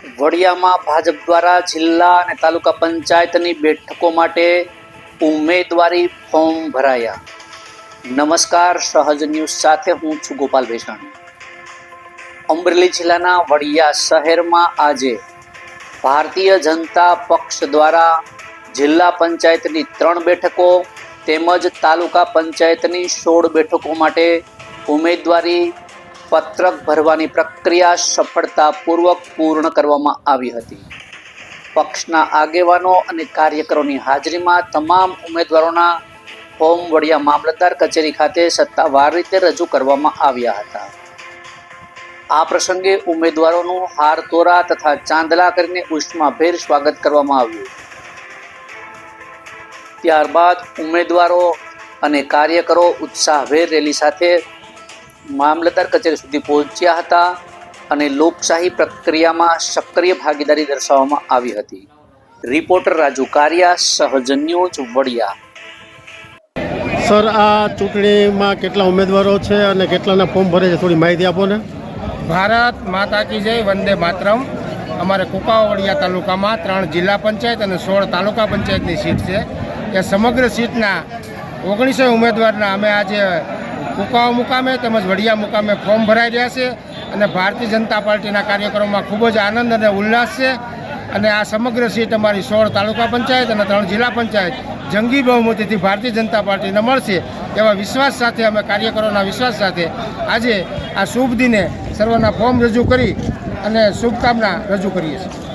વડિયામાં ભાજપ દ્વારા જિલ્લા અને તાલુકા પંચાયતની બેઠકો માટે ઉમેદવારી ફોર્મ ભરાયા। નમસ્કાર, સહજ ન્યૂઝ સાથે હું છું ગોપાલ ભેસાણી। અમરેલી જિલ્લાના વડિયા શહેરમાં આજે ભારતીય જનતા પક્ષ દ્વારા જિલ્લા પંચાયતની 3 બેઠકો તેમજ તાલુકા પંચાયતની 16 બેઠકો માટે ઉમેદવારી પત્રક ભરવાની પ્રક્રિયા સફળતાપૂર્વક પૂર્ણ કરવામાં આવી હતી। પક્ષના આગેવાનો અને કાર્યકરોની હાજરીમાં તમામ ઉમેદવારોના ફોર્મ વડિયા મામલતદાર કચેરી ખાતે સત્તાવાર રીતે રજૂ કરવામાં આવ્યા હતા। આ પ્રસંગે ઉમેદવારોનું હારતોરા તથા ચાંદલા કરીને ઉષ્માભેર સ્વાગત કરવામાં આવ્યું। ત્યારબાદ ઉમેદવારો અને કાર્યકરો ઉત્સાહભેર રેલી સાથે મામલતદાર કચેરી સુધી પહોંચ્યા હતા અને લોકશાહી પ્રક્રિયામાં સક્રિય ભાગીદારી દર્શાવવામાં આવી હતી। રિપોર્ટર રાજુ કારિયા, સહજ ન્યૂઝ, વડિયા। સર, આ ચૂંટણીમાં કેટલા ઉમેદવારો છે અને કેટલાના ફોર્મ ભરે છે, થોડી માહિતી આપો ને। ભારત માતા કી જય, વંદે માતરમ। અમારે કુકાવા વડિયા તાલુકામાં 3 જિલ્લા પંચાયત અને 16 તાલુકા પંચાયતની સીટ છે। એ સમગ્ર સીટના 19 ઉમેદવારના અમે આજે કુકાવા મુકામે તેમજ વડિયા મુકામે ફોર્મ ભરાઈ રહ્યા છે અને ભારતીય જનતા પાર્ટીના કાર્યક્રમમાં ખૂબ જ આનંદ અને ઉલ્લાસ છે અને આ સમગ્ર સીટ અમારી 16 તાલુકા પંચાયત અને 3 જિલ્લા પંચાયત જંગી બહુમતીથી ભારતીય જનતા પાર્ટીને મળશે એવા વિશ્વાસ સાથે અમે કાર્યકરોના વિશ્વાસ સાથે આજે આ શુભ દિને સર્વના ફોર્મ રજૂ કરી અને શુભકામના રજૂ કરીએ છીએ।